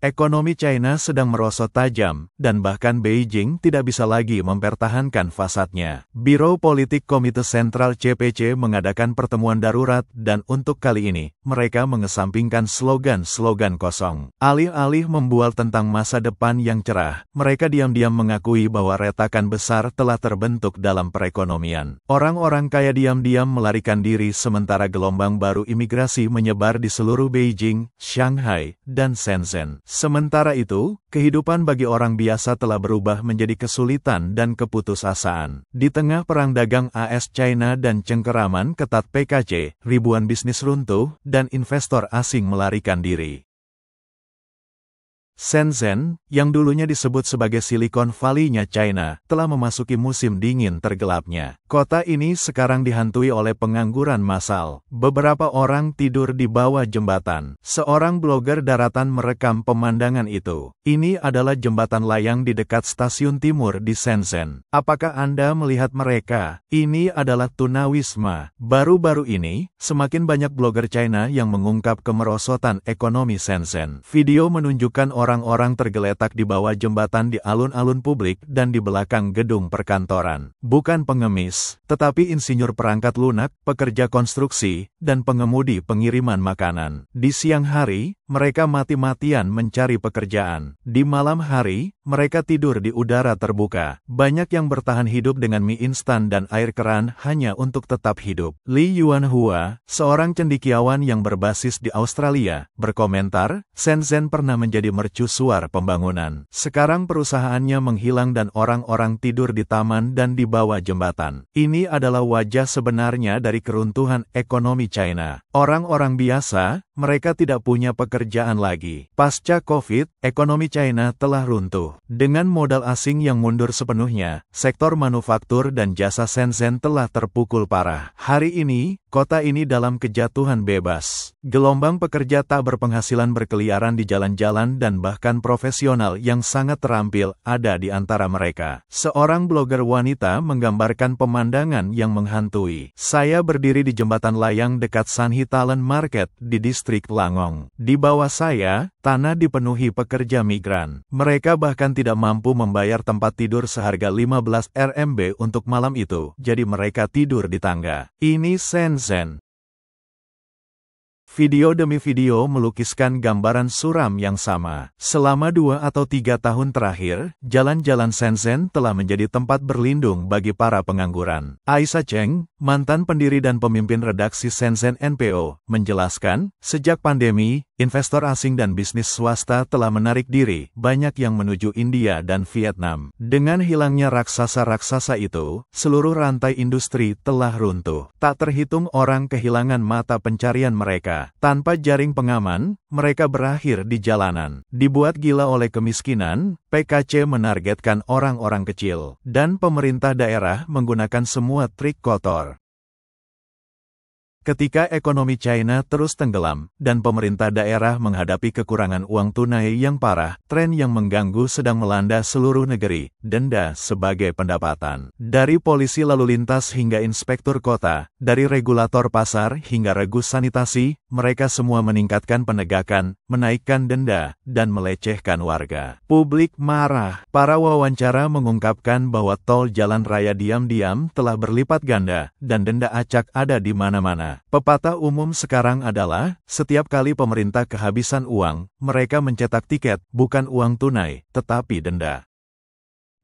Ekonomi China sedang merosot tajam, dan bahkan Beijing tidak bisa lagi mempertahankan fasadnya. Biro Politik Komite Sentral CPC mengadakan pertemuan darurat dan untuk kali ini, mereka mengesampingkan slogan-slogan kosong. Alih-alih membual tentang masa depan yang cerah, mereka diam-diam mengakui bahwa retakan besar telah terbentuk dalam perekonomian. Orang-orang kaya diam-diam melarikan diri sementara gelombang baru imigrasi menyebar di seluruh Beijing, Shanghai, dan Shenzhen. Sementara itu, kehidupan bagi orang biasa telah berubah menjadi kesulitan dan keputusasaan. Di tengah perang dagang AS-China dan cengkeraman ketat PKC, ribuan bisnis runtuh, dan investor asing melarikan diri. Shenzhen, yang dulunya disebut sebagai Silicon Valley-nya China, telah memasuki musim dingin tergelapnya. Kota ini sekarang dihantui oleh pengangguran massal. Beberapa orang tidur di bawah jembatan. Seorang blogger daratan merekam pemandangan itu. Ini adalah jembatan layang di dekat stasiun timur di Shenzhen. Apakah Anda melihat mereka? Ini adalah tunawisma. Baru-baru ini, semakin banyak blogger China yang mengungkap kemerosotan ekonomi Shenzhen. Video menunjukkan orang-orang tergeletak di bawah jembatan di alun-alun publik dan di belakang gedung perkantoran. Bukan pengemis, tetapi insinyur perangkat lunak, pekerja konstruksi, dan pengemudi pengiriman makanan. Di siang hari, mereka mati-matian mencari pekerjaan. Di malam hari, mereka tidur di udara terbuka. Banyak yang bertahan hidup dengan mie instan dan air keran hanya untuk tetap hidup. Li Yuanhua, seorang cendekiawan yang berbasis di Australia, berkomentar, Shenzhen pernah menjadi mercusuar pembangunan. Sekarang perusahaannya menghilang dan orang-orang tidur di taman dan di bawah jembatan. Ini adalah wajah sebenarnya dari keruntuhan ekonomi China. Orang-orang biasa, mereka tidak punya pekerjaan lagi. Pasca COVID, ekonomi China telah runtuh. Dengan modal asing yang mundur sepenuhnya, sektor manufaktur dan jasa Shenzhen telah terpukul parah. Hari ini, kota ini dalam kejatuhan bebas. Gelombang pekerja tak berpenghasilan berkeliaran di jalan-jalan dan bahkan profesional yang sangat terampil ada di antara mereka. Seorang blogger wanita menggambarkan pemandangan yang menghantui. Saya berdiri di jembatan layang dekat Sanhi Talent Market di distrik Langong. Di bawah saya, tanah dipenuhi pekerja migran. Mereka bahkan tidak mampu membayar tempat tidur seharga 15 RMB untuk malam itu, jadi mereka tidur di tangga. Ini Shenzhen. Video demi video melukiskan gambaran suram yang sama. Selama 2 atau 3 tahun terakhir, jalan-jalan Shenzhen telah menjadi tempat berlindung bagi para pengangguran. Aisyah Cheng, mantan pendiri dan pemimpin redaksi Shenzhen NPO, menjelaskan, sejak pandemi, investor asing dan bisnis swasta telah menarik diri, banyak yang menuju India dan Vietnam. Dengan hilangnya raksasa-raksasa itu, seluruh rantai industri telah runtuh. Tak terhitung orang kehilangan mata pencarian mereka. Tanpa jaring pengaman, mereka berakhir di jalanan. Dibuat gila oleh kemiskinan, PKC menargetkan orang-orang kecil, dan pemerintah daerah menggunakan semua trik kotor. Ketika ekonomi China terus tenggelam, dan pemerintah daerah menghadapi kekurangan uang tunai yang parah, tren yang mengganggu sedang melanda seluruh negeri, denda sebagai pendapatan. Dari polisi lalu lintas hingga inspektur kota, dari regulator pasar hingga regu sanitasi, mereka semua meningkatkan penegakan, menaikkan denda, dan melecehkan warga. Publik marah. Para wawancara mengungkapkan bahwa tol jalan raya diam-diam telah berlipat ganda, dan denda acak ada di mana-mana. Pepatah umum sekarang adalah, setiap kali pemerintah kehabisan uang, mereka mencetak tiket, bukan uang tunai, tetapi denda.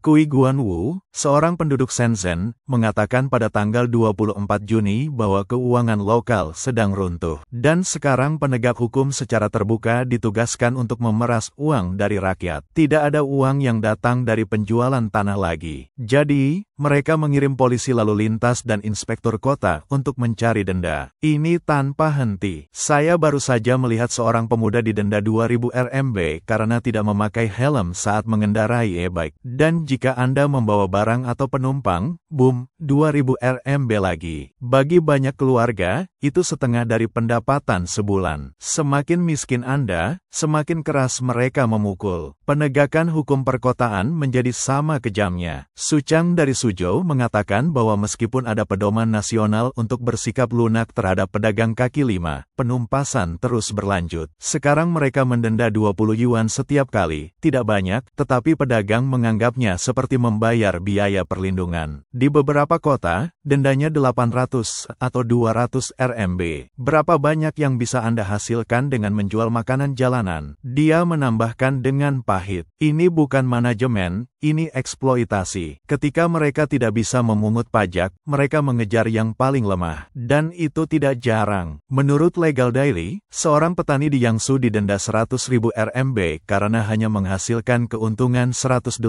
Kui Guanwu, seorang penduduk Shenzhen, mengatakan pada tanggal 24 Juni bahwa keuangan lokal sedang runtuh. Dan sekarang penegak hukum secara terbuka ditugaskan untuk memeras uang dari rakyat. Tidak ada uang yang datang dari penjualan tanah lagi. Jadi, mereka mengirim polisi lalu lintas dan inspektur kota untuk mencari denda. Ini tanpa henti. Saya baru saja melihat seorang pemuda didenda 2.000 RMB karena tidak memakai helm saat mengendarai e-bike. Dan jika Anda membawa barang atau penumpang, boom, 2.000 RMB lagi. Bagi banyak keluarga, itu setengah dari pendapatan sebulan. Semakin miskin Anda, semakin keras mereka memukul. Penegakan hukum perkotaan menjadi sama kejamnya. Su Chang dari Suzhou mengatakan bahwa meskipun ada pedoman nasional untuk bersikap lunak terhadap pedagang kaki lima, penumpasan terus berlanjut. Sekarang mereka mendenda 20 yuan setiap kali, tidak banyak, tetapi pedagang menganggapnya seperti membayar biaya perlindungan. Di beberapa kota, dendanya 800 atau 200 RMB. Berapa banyak yang bisa Anda hasilkan dengan menjual makanan jalanan? Dia menambahkan dengan pahit. Ini bukan manajemen, ini eksploitasi. Ketika mereka tidak bisa memungut pajak, mereka mengejar yang paling lemah. Dan itu tidak jarang. Menurut Legal Daily, seorang petani di Jiangsu didenda 100.000 RMB karena hanya menghasilkan keuntungan 180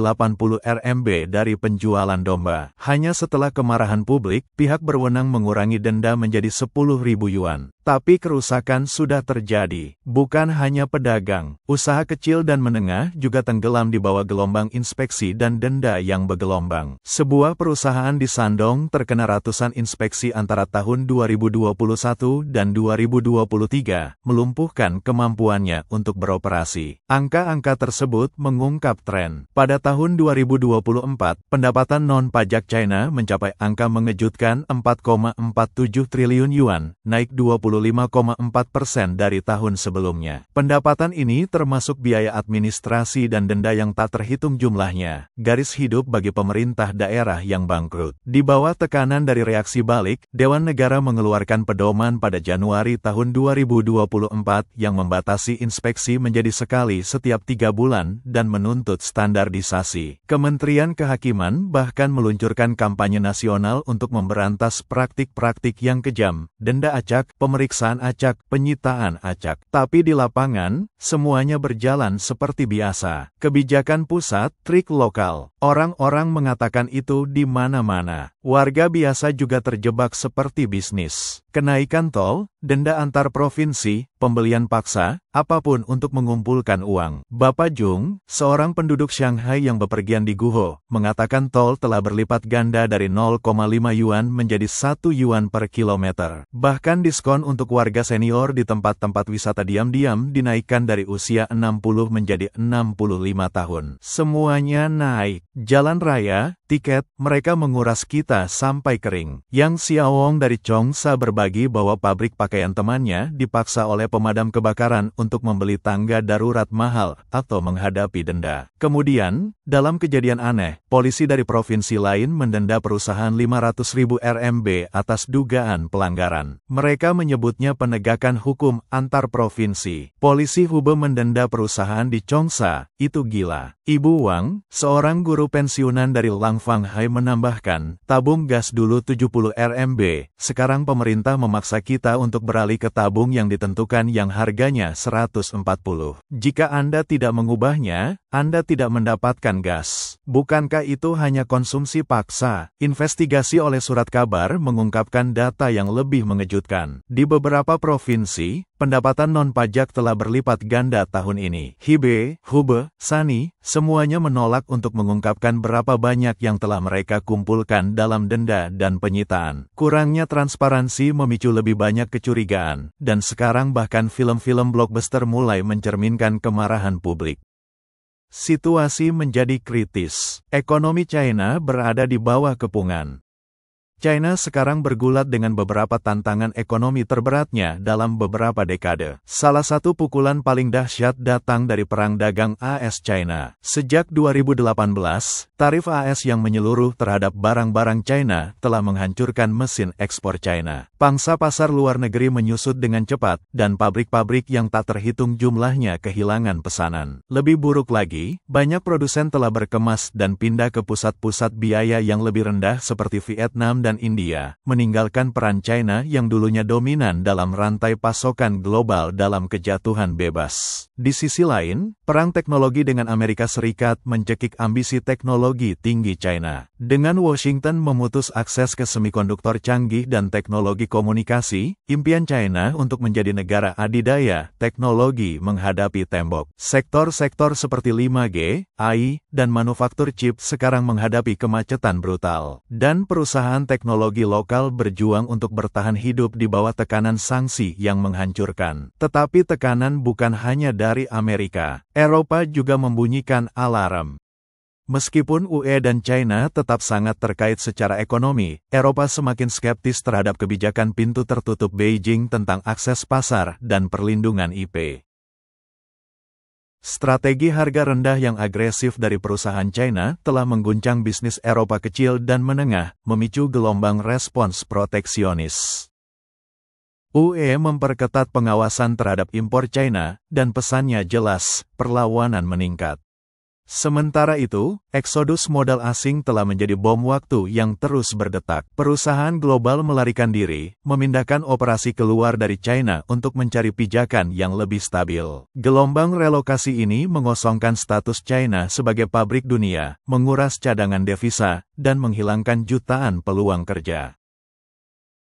RMB dari penjualan domba. Hanya setelah kemarahan publik, pihak berwenang mengurangi denda menjadi 10.000 yuan. Tapi kerusakan sudah terjadi. Bukan hanya pedagang, usaha kecil dan menengah juga tenggelam di bawah gelombang inspeksi dan denda yang bergelombang. Sebuah perusahaan di Shandong terkena ratusan inspeksi antara tahun 2021 dan 2023, melumpuhkan kemampuannya untuk beroperasi. Angka-angka tersebut mengungkap tren. Pada tahun 2024, pendapatan non-pajak China mencapai angka mengejutkan 4,47 triliun yuan, naik 25,4% dari tahun sebelumnya. Pendapatan ini termasuk biaya administrasi dan denda yang tak terhitung jumlahnya. Garis hidup bagi pemerintah daerah yang bangkrut. Di bawah tekanan dari reaksi balik, Dewan Negara mengeluarkan pedoman pada Januari tahun 2024 yang membatasi inspeksi menjadi sekali setiap 3 bulan dan menuntut standarisasi. Kementerian Kehakiman bahkan meluncurkan kampanye nasional untuk memberantas praktik-praktik yang kejam, denda acak, pemeriksaan acak, penyitaan acak. Tapi di lapangan, semuanya berjalan seperti biasa. Kebijakan pusat, trik lokal. Orang-orang mengatakan itu di mana-mana. Warga biasa juga terjebak seperti bisnis. Kenaikan tol, denda antar provinsi, pembelian paksa, apapun untuk mengumpulkan uang. Bapak Jung, seorang penduduk Shanghai yang bepergian di Guho, mengatakan tol telah berlipat ganda dari 0,5 yuan menjadi 1 yuan per kilometer. Bahkan diskon untuk warga senior di tempat-tempat wisata diam-diam dinaikkan dari usia 60 menjadi 65 tahun. Semuanya naik. Jalan raya, tiket, mereka menguras kita sampai kering. Yang Xiaowong dari Chongsa berbagi bahwa pabrik pakaian temannya dipaksa oleh pemadam kebakaran untuk membeli tangga darurat mahal atau menghadapi denda. Kemudian, dalam kejadian aneh, polisi dari provinsi lain mendenda perusahaan 500.000 RMB atas dugaan pelanggaran. Mereka menyebutnya penegakan hukum antar provinsi. Polisi Hubei mendenda perusahaan di Chongsa, itu gila. Ibu Wang, seorang guru pensiunan dari Langfanghai menambahkan, tabung gas dulu 70 RMB, sekarang pemerintah memaksa kita untuk beralih ke tabung yang ditentukan yang harganya 140. Jika Anda tidak mengubahnya, Anda tidak mendapatkan gas. Bukankah itu hanya konsumsi paksa? Investigasi oleh surat kabar mengungkapkan data yang lebih mengejutkan. Di beberapa provinsi, pendapatan non-pajak telah berlipat ganda tahun ini. Hebei, Hubei, Sani, semuanya menolak untuk mengungkapkan berapa banyak yang telah mereka kumpulkan dalam denda dan penyitaan. Kurangnya transparansi memicu lebih banyak kecurigaan, dan sekarang bahkan film-film blockbuster mulai mencerminkan kemarahan publik. Situasi menjadi kritis. Ekonomi China berada di bawah kepungan. China sekarang bergulat dengan beberapa tantangan ekonomi terberatnya dalam beberapa dekade. Salah satu pukulan paling dahsyat datang dari perang dagang AS-China. Sejak 2018, tarif AS yang menyeluruh terhadap barang-barang China telah menghancurkan mesin ekspor China. Pangsa pasar luar negeri menyusut dengan cepat, dan pabrik-pabrik yang tak terhitung jumlahnya kehilangan pesanan. Lebih buruk lagi, banyak produsen telah berkemas dan pindah ke pusat-pusat biaya yang lebih rendah seperti Vietnam dan India, meninggalkan peran China yang dulunya dominan dalam rantai pasokan global dalam kejatuhan bebas. Di sisi lain, perang teknologi dengan Amerika Serikat mencekik ambisi teknologi tinggi China. Dengan Washington memutus akses ke semikonduktor canggih dan teknologi komunikasi, impian China untuk menjadi negara adidaya teknologi menghadapi tembok. Sektor-sektor seperti 5G, AI, dan manufaktur chip sekarang menghadapi kemacetan brutal. Dan perusahaan teknologi lokal berjuang untuk bertahan hidup di bawah tekanan sanksi yang menghancurkan. Tetapi tekanan bukan hanya dari Amerika. Eropa juga membunyikan alarm. Meskipun UE dan China tetap sangat terkait secara ekonomi, Eropa semakin skeptis terhadap kebijakan pintu tertutup Beijing tentang akses pasar dan perlindungan IP. Strategi harga rendah yang agresif dari perusahaan China telah mengguncang bisnis Eropa kecil dan menengah, memicu gelombang respons proteksionis. UE memperketat pengawasan terhadap impor China, dan pesannya jelas, perlawanan meningkat. Sementara itu, eksodus modal asing telah menjadi bom waktu yang terus berdetak. Perusahaan global melarikan diri, memindahkan operasi keluar dari China untuk mencari pijakan yang lebih stabil. Gelombang relokasi ini mengosongkan status China sebagai pabrik dunia, menguras cadangan devisa, dan menghilangkan jutaan peluang kerja.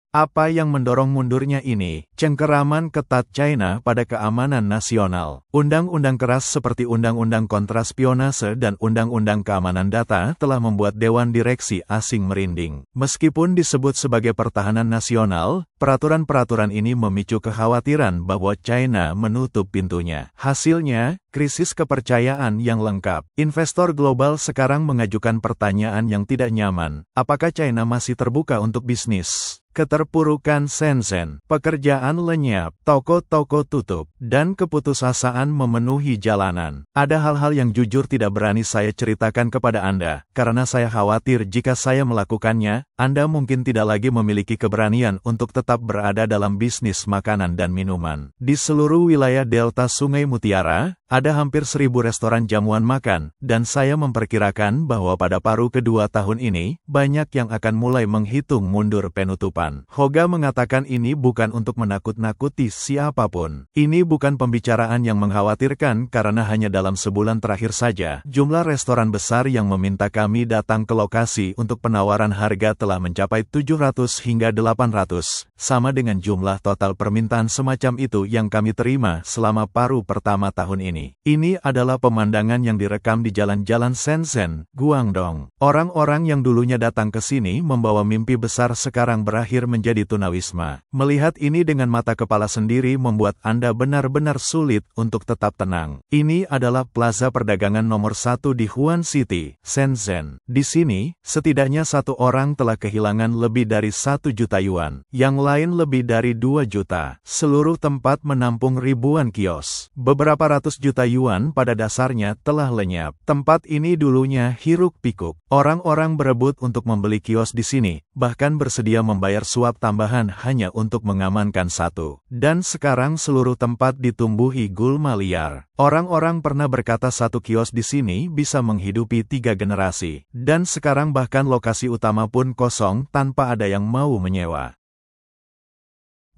Apa yang mendorong mundurnya ini? Cengkeraman ketat China pada keamanan nasional. Undang-undang keras seperti Undang-Undang Kontraspionase dan Undang-Undang Keamanan Data telah membuat Dewan Direksi asing merinding. Meskipun disebut sebagai pertahanan nasional, peraturan-peraturan ini memicu kekhawatiran bahwa China menutup pintunya. Hasilnya, krisis kepercayaan yang lengkap. Investor global sekarang mengajukan pertanyaan yang tidak nyaman. Apakah China masih terbuka untuk bisnis? Keterpurukan Shenzhen, pekerjaan lenyap, toko-toko tutup, dan keputusasaan memenuhi jalanan. Ada hal-hal yang jujur tidak berani saya ceritakan kepada Anda, karena saya khawatir jika saya melakukannya, Anda mungkin tidak lagi memiliki keberanian untuk tetap berada dalam bisnis makanan dan minuman. Di seluruh wilayah delta Sungai Mutiara, ada hampir 1.000 restoran jamuan makan, dan saya memperkirakan bahwa pada paruh kedua tahun ini, banyak yang akan mulai menghitung mundur penutupan. Hoga mengatakan ini bukan untuk menakut-nakuti siapapun. Ini bukan pembicaraan yang mengkhawatirkan karena hanya dalam sebulan terakhir saja, jumlah restoran besar yang meminta kami datang ke lokasi untuk penawaran harga telah mencapai 700 hingga 800, sama dengan jumlah total permintaan semacam itu yang kami terima selama paruh pertama tahun ini. Ini adalah pemandangan yang direkam di jalan-jalan Shenzhen, Guangdong. Orang-orang yang dulunya datang ke sini membawa mimpi besar sekarang berakhir menjadi tunawisma. Melihat ini dengan mata kepala sendiri membuat Anda benar-benar sulit untuk tetap tenang. Ini adalah plaza perdagangan nomor 1 di Huan City, Shenzhen. Di sini, setidaknya satu orang telah kehilangan lebih dari 1 juta yuan. Yang lain lebih dari 2 juta. Seluruh tempat menampung ribuan kios. Beberapa ratus juta yuan pada dasarnya telah lenyap. Tempat ini dulunya hiruk-pikuk. Orang-orang berebut untuk membeli kios di sini, bahkan bersedia membayar suap tambahan hanya untuk mengamankan satu. Dan sekarang seluruh tempat ditumbuhi gulma liar. Orang-orang pernah berkata satu kios di sini bisa menghidupi 3 generasi. Dan sekarang bahkan lokasi utama pun kosong tanpa ada yang mau menyewa.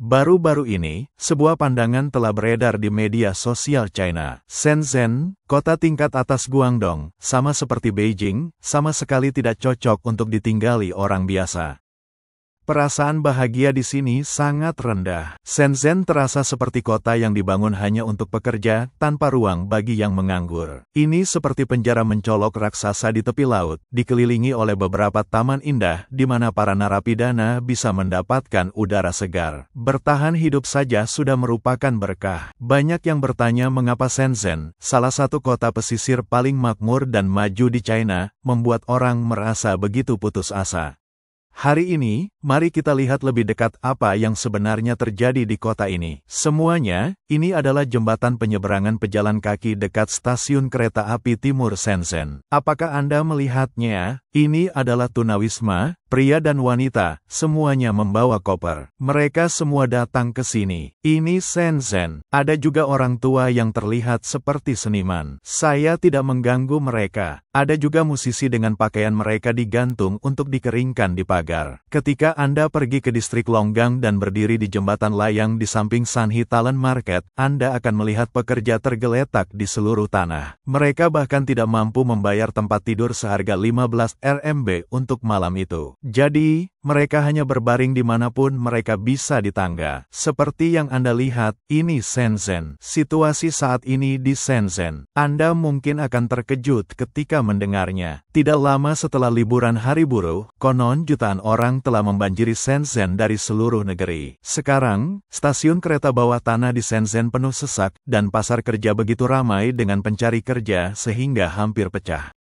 Baru-baru ini, sebuah pandangan telah beredar di media sosial China. Shenzhen, kota tingkat atas Guangdong, sama seperti Beijing, sama sekali tidak cocok untuk ditinggali orang biasa. Perasaan bahagia di sini sangat rendah. Shenzhen terasa seperti kota yang dibangun hanya untuk pekerja, tanpa ruang bagi yang menganggur. Ini seperti penjara mencolok raksasa di tepi laut, dikelilingi oleh beberapa taman indah, di mana para narapidana bisa mendapatkan udara segar. Bertahan hidup saja sudah merupakan berkah. Banyak yang bertanya mengapa Shenzhen, salah satu kota pesisir paling makmur dan maju di China, membuat orang merasa begitu putus asa. Hari ini, mari kita lihat lebih dekat apa yang sebenarnya terjadi di kota ini. Semuanya, ini adalah jembatan penyeberangan pejalan kaki dekat stasiun kereta api timur Shenzhen. Apakah Anda melihatnya? Ini adalah tunawisma, pria dan wanita, semuanya membawa koper. Mereka semua datang ke sini. Ini Shenzhen. Ada juga orang tua yang terlihat seperti seniman. Saya tidak mengganggu mereka. Ada juga musisi dengan pakaian mereka digantung untuk dikeringkan di pagar. Ketika Anda pergi ke distrik Longgang dan berdiri di jembatan layang di samping Sanhi Talent Market, Anda akan melihat pekerja tergeletak di seluruh tanah. Mereka bahkan tidak mampu membayar tempat tidur seharga 15 RMB untuk malam itu. Jadi, mereka hanya berbaring dimanapun mereka bisa di tangga. Seperti yang Anda lihat, ini Shenzhen. Situasi saat ini di Shenzhen. Anda mungkin akan terkejut ketika mendengarnya. Tidak lama setelah liburan hari buruh, konon jutaan orang telah membanjiri Shenzhen dari seluruh negeri. Sekarang, stasiun kereta bawah tanah di Shenzhen penuh sesak, dan pasar kerja begitu ramai dengan pencari kerja sehingga hampir pecah.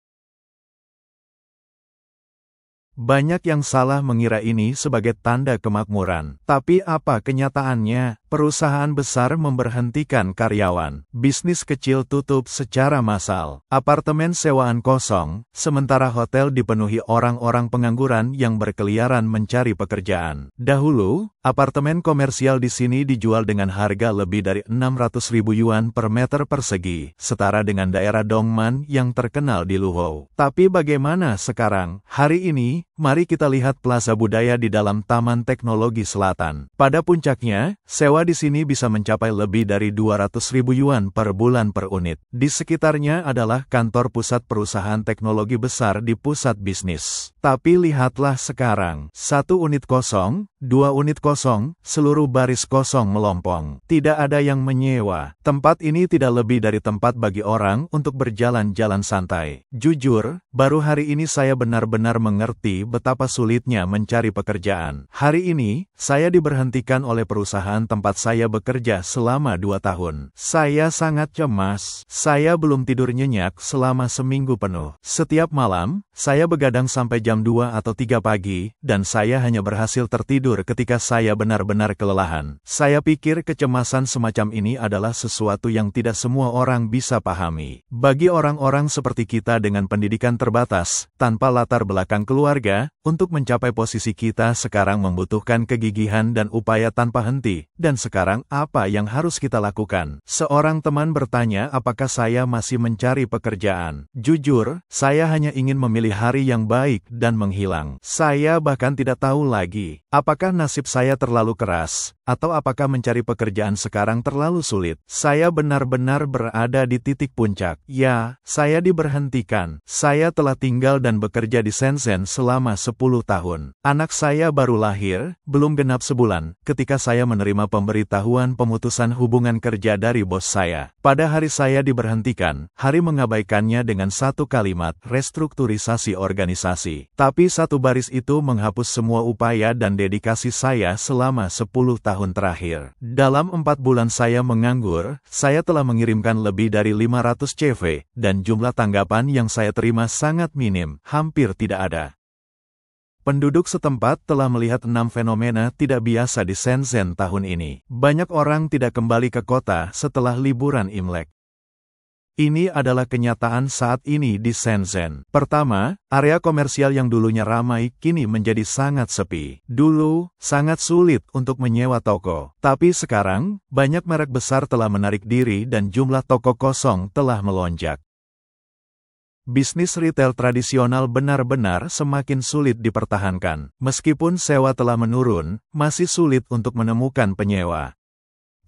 Banyak yang salah mengira ini sebagai tanda kemakmuran. Tapi apa kenyataannya? Perusahaan besar memberhentikan karyawan. Bisnis kecil tutup secara massal. Apartemen sewaan kosong, sementara hotel dipenuhi orang-orang pengangguran yang berkeliaran mencari pekerjaan. Dahulu, apartemen komersial di sini dijual dengan harga lebih dari 600.000 yuan per meter persegi, setara dengan daerah Dongman yang terkenal di Luhou. Tapi bagaimana sekarang? Hari ini, mari kita lihat plaza budaya di dalam Taman Teknologi Selatan. Pada puncaknya, sewa di sini bisa mencapai lebih dari 200.000 yuan per bulan per unit. Di sekitarnya adalah kantor pusat perusahaan teknologi besar di pusat bisnis. Tapi lihatlah sekarang, 1 unit kosong, 2 unit kosong, seluruh baris kosong melompong. Tidak ada yang menyewa. Tempat ini tidak lebih dari tempat bagi orang untuk berjalan-jalan santai. Jujur, baru hari ini saya benar-benar mengerti betapa sulitnya mencari pekerjaan. Hari ini, saya diberhentikan oleh perusahaan tempat saya bekerja selama 2 tahun. Saya sangat cemas. Saya belum tidur nyenyak selama seminggu penuh. Setiap malam, saya begadang sampai jam 2 atau 3 pagi, dan saya hanya berhasil tertidur ketika saya benar-benar kelelahan. Saya pikir kecemasan semacam ini adalah sesuatu yang tidak semua orang bisa pahami. Bagi orang-orang seperti kita dengan pendidikan terbatas, tanpa latar belakang keluarga, untuk mencapai posisi kita sekarang membutuhkan kegigihan dan upaya tanpa henti. Dan sekarang apa yang harus kita lakukan? Seorang teman bertanya apakah saya masih mencari pekerjaan. Jujur, saya hanya ingin memilih hari yang baik dan menghilang. Saya bahkan tidak tahu lagi, apakah nasib saya terlalu keras, atau apakah mencari pekerjaan sekarang terlalu sulit. Saya benar-benar berada di titik puncak. Ya, saya diberhentikan. Saya telah tinggal dan bekerja di Shenzhen selama 10 tahun. Anak saya baru lahir, belum genap sebulan, ketika saya menerima pemberitahuan pemutusan hubungan kerja dari bos saya. Pada hari saya diberhentikan, Hari mengabaikannya dengan satu kalimat, restrukturisasi organisasi. Tapi satu baris itu menghapus semua upaya dan dedikasi saya selama 10 tahun terakhir. Dalam 4 bulan saya menganggur, saya telah mengirimkan lebih dari 500 CV, dan jumlah tanggapan yang saya terima sangat minim, hampir tidak ada. Penduduk setempat telah melihat 6 fenomena tidak biasa di Shenzhen tahun ini. Banyak orang tidak kembali ke kota setelah liburan Imlek. Ini adalah kenyataan saat ini di Shenzhen. Pertama, area komersial yang dulunya ramai kini menjadi sangat sepi. Dulu, sangat sulit untuk menyewa toko. Tapi sekarang, banyak merek besar telah menarik diri dan jumlah toko kosong telah melonjak. Bisnis retail tradisional benar-benar semakin sulit dipertahankan. Meskipun sewa telah menurun, masih sulit untuk menemukan penyewa.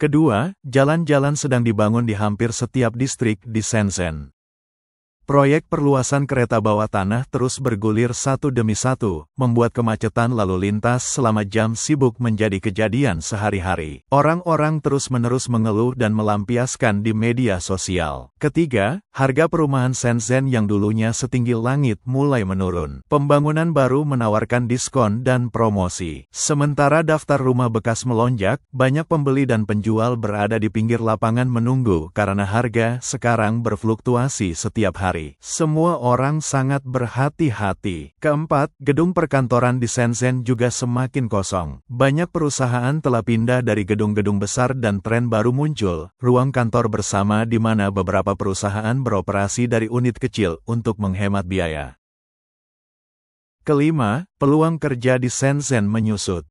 Kedua, jalan-jalan sedang dibangun di hampir setiap distrik di Shenzhen. Proyek perluasan kereta bawah tanah terus bergulir satu demi satu, membuat kemacetan lalu lintas selama jam sibuk menjadi kejadian sehari-hari. Orang-orang terus-menerus mengeluh dan melampiaskan di media sosial. Ketiga, harga perumahan Shenzhen yang dulunya setinggi langit mulai menurun. Pembangunan baru menawarkan diskon dan promosi. Sementara daftar rumah bekas melonjak, banyak pembeli dan penjual berada di pinggir lapangan menunggu karena harga sekarang berfluktuasi setiap hari. Semua orang sangat berhati-hati. Keempat, gedung perkantoran di Shenzhen juga semakin kosong. Banyak perusahaan telah pindah dari gedung-gedung besar dan tren baru muncul, ruang kantor bersama di mana beberapa perusahaan beroperasi dari unit kecil untuk menghemat biaya. Kelima, peluang kerja di Shenzhen menyusut.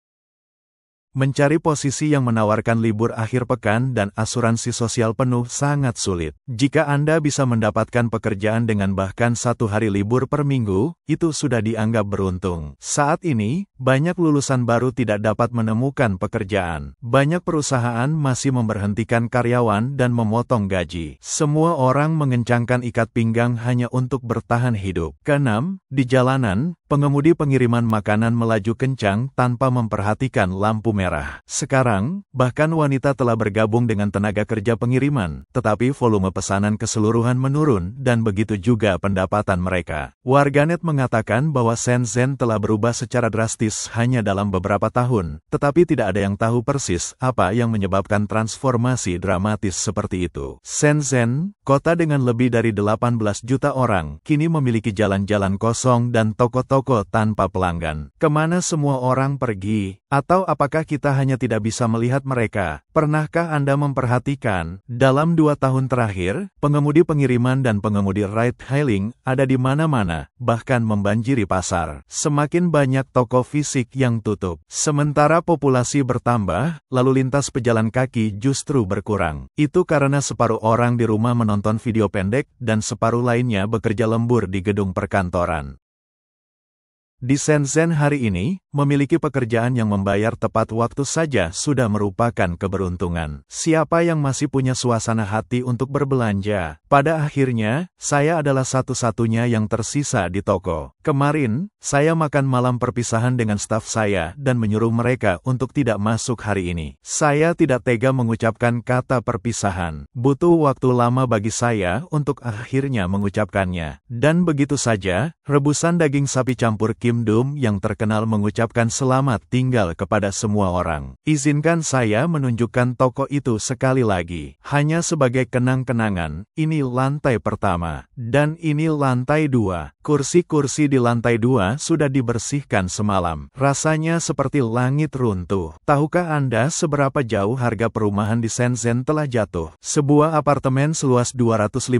Mencari posisi yang menawarkan libur akhir pekan dan asuransi sosial penuh sangat sulit. Jika Anda bisa mendapatkan pekerjaan dengan bahkan 1 hari libur per minggu, itu sudah dianggap beruntung. Saat ini, banyak lulusan baru tidak dapat menemukan pekerjaan. Banyak perusahaan masih memberhentikan karyawan dan memotong gaji. Semua orang mengencangkan ikat pinggang hanya untuk bertahan hidup. Keenam, di jalanan, pengemudi pengiriman makanan melaju kencang tanpa memperhatikan lampu merah. Sekarang, bahkan wanita telah bergabung dengan tenaga kerja pengiriman, tetapi volume pesanan keseluruhan menurun dan begitu juga pendapatan mereka. Warganet mengatakan bahwa Shenzhen telah berubah secara drastis hanya dalam beberapa tahun, tetapi tidak ada yang tahu persis apa yang menyebabkan transformasi dramatis seperti itu. Shenzhen, kota dengan lebih dari 18 juta orang, kini memiliki jalan-jalan kosong dan toko-toko tanpa pelanggan. Kemana semua orang pergi? Atau apakah kita hanya tidak bisa melihat mereka? Pernahkah Anda memperhatikan, dalam 2 tahun terakhir, pengemudi pengiriman dan pengemudi ride-hailing ada di mana-mana, bahkan membanjiri pasar. Semakin banyak toko fisik yang tutup. Sementara populasi bertambah, lalu lintas pejalan kaki justru berkurang. Itu karena separuh orang di rumah menonton video pendek dan separuh lainnya bekerja lembur di gedung perkantoran. Di Shenzhen hari ini, memiliki pekerjaan yang membayar tepat waktu saja sudah merupakan keberuntungan. Siapa yang masih punya suasana hati untuk berbelanja? Pada akhirnya, saya adalah satu-satunya yang tersisa di toko. Kemarin, saya makan malam perpisahan dengan staf saya dan menyuruh mereka untuk tidak masuk hari ini. Saya tidak tega mengucapkan kata perpisahan. Butuh waktu lama bagi saya untuk akhirnya mengucapkannya. Dan begitu saja, rebusan daging sapi campur Kim Dum yang terkenal mengucapkan selamat tinggal kepada semua orang. Izinkan saya menunjukkan toko itu sekali lagi. Hanya sebagai kenang-kenangan, ini lantai pertama. Dan ini lantai 2. Kursi-kursi di lantai 2 sudah dibersihkan semalam. Rasanya seperti langit runtuh. Tahukah Anda seberapa jauh harga perumahan di Shenzhen telah jatuh? Sebuah apartemen seluas 215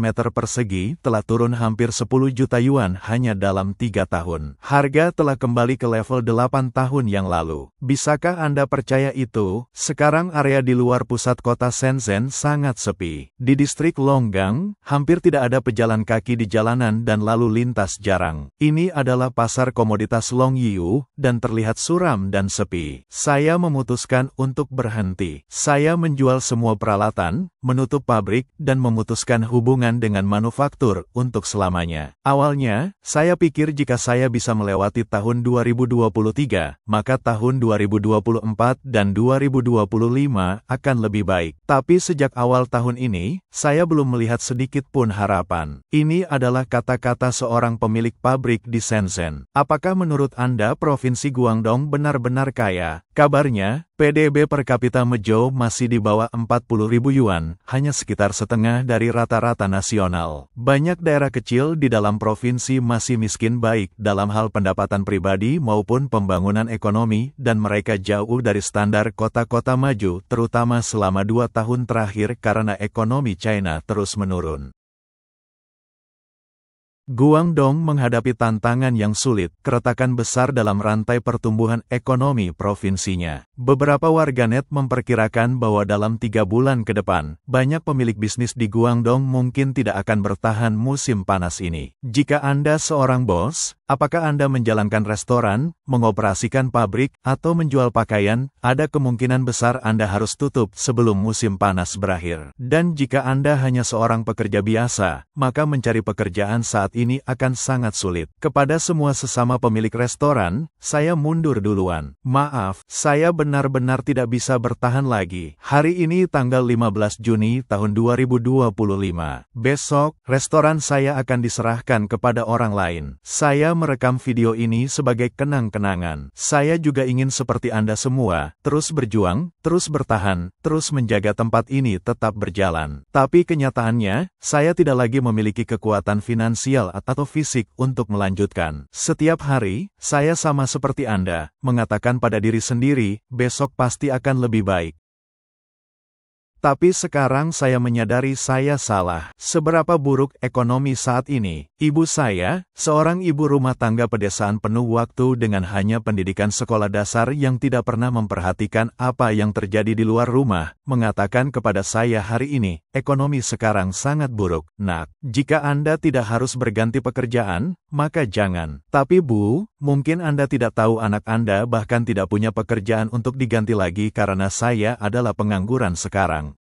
meter persegi telah turun hampir 10 juta yuan hanya dalam 3 tahun. Harga telah kembali ke level 8 tahun yang lalu. Bisakah Anda percaya itu? Sekarang area di luar pusat kota Shenzhen sangat sepi. Di distrik Longgang, hampir tidak ada pejalan kaki di jalanan dan lalu lintas jarang. Ini adalah pasar komoditas Longyiu dan terlihat suram dan sepi. Saya memutuskan untuk berhenti. Saya menjual semua peralatan, menutup pabrik, dan memutuskan hubungan dengan manufaktur untuk selamanya. Awalnya, saya pikir jika saya bisa melewati tahun 2023, maka tahun 2024 dan 2025 akan lebih baik. Tapi sejak awal tahun ini, saya belum melihat sedikit pun harapan. Ini adalah kata-kata seorang pemilik pabrik di Shenzhen. Apakah menurut Anda Provinsi Guangdong benar-benar kaya? Kabarnya, PDB per kapita Mezhou masih di bawah 40.000 yuan, hanya sekitar setengah dari rata-rata nasional. Banyak daerah kecil di dalam provinsi masih miskin baik dalam hal pendapatan pribadi maupun pembangunan ekonomi dan mereka jauh dari standar kota-kota maju terutama selama 2 tahun terakhir karena ekonomi China terus menurun. Guangdong menghadapi tantangan yang sulit, keretakan besar dalam rantai pertumbuhan ekonomi provinsinya. Beberapa warganet memperkirakan bahwa dalam 3 bulan ke depan, banyak pemilik bisnis di Guangdong mungkin tidak akan bertahan musim panas ini. Jika Anda seorang bos, apakah Anda menjalankan restoran, mengoperasikan pabrik, atau menjual pakaian, ada kemungkinan besar Anda harus tutup sebelum musim panas berakhir. Dan jika Anda hanya seorang pekerja biasa, maka mencari pekerjaan saat ini akan sangat sulit. Kepada semua sesama pemilik restoran, saya mundur duluan. Maaf, saya benar-benar tidak bisa bertahan lagi. Hari ini tanggal 15 Juni tahun 2025. Besok, restoran saya akan diserahkan kepada orang lain. Saya merekam video ini sebagai kenang-kenangan. Saya juga ingin seperti Anda semua, terus berjuang, terus bertahan, terus menjaga tempat ini tetap berjalan. Tapi kenyataannya, saya tidak lagi memiliki kekuatan finansial atau fisik untuk melanjutkan. Setiap hari, saya sama seperti Anda, mengatakan pada diri sendiri, besok pasti akan lebih baik. Tapi sekarang saya menyadari saya salah. Seberapa buruk ekonomi saat ini? Ibu saya, seorang ibu rumah tangga pedesaan penuh waktu dengan hanya pendidikan sekolah dasar yang tidak pernah memperhatikan apa yang terjadi di luar rumah, mengatakan kepada saya hari ini, ekonomi sekarang sangat buruk. Nak, jika Anda tidak harus berganti pekerjaan, maka jangan. Tapi Bu, mungkin Anda tidak tahu anak Anda bahkan tidak punya pekerjaan untuk diganti lagi karena saya adalah pengangguran sekarang.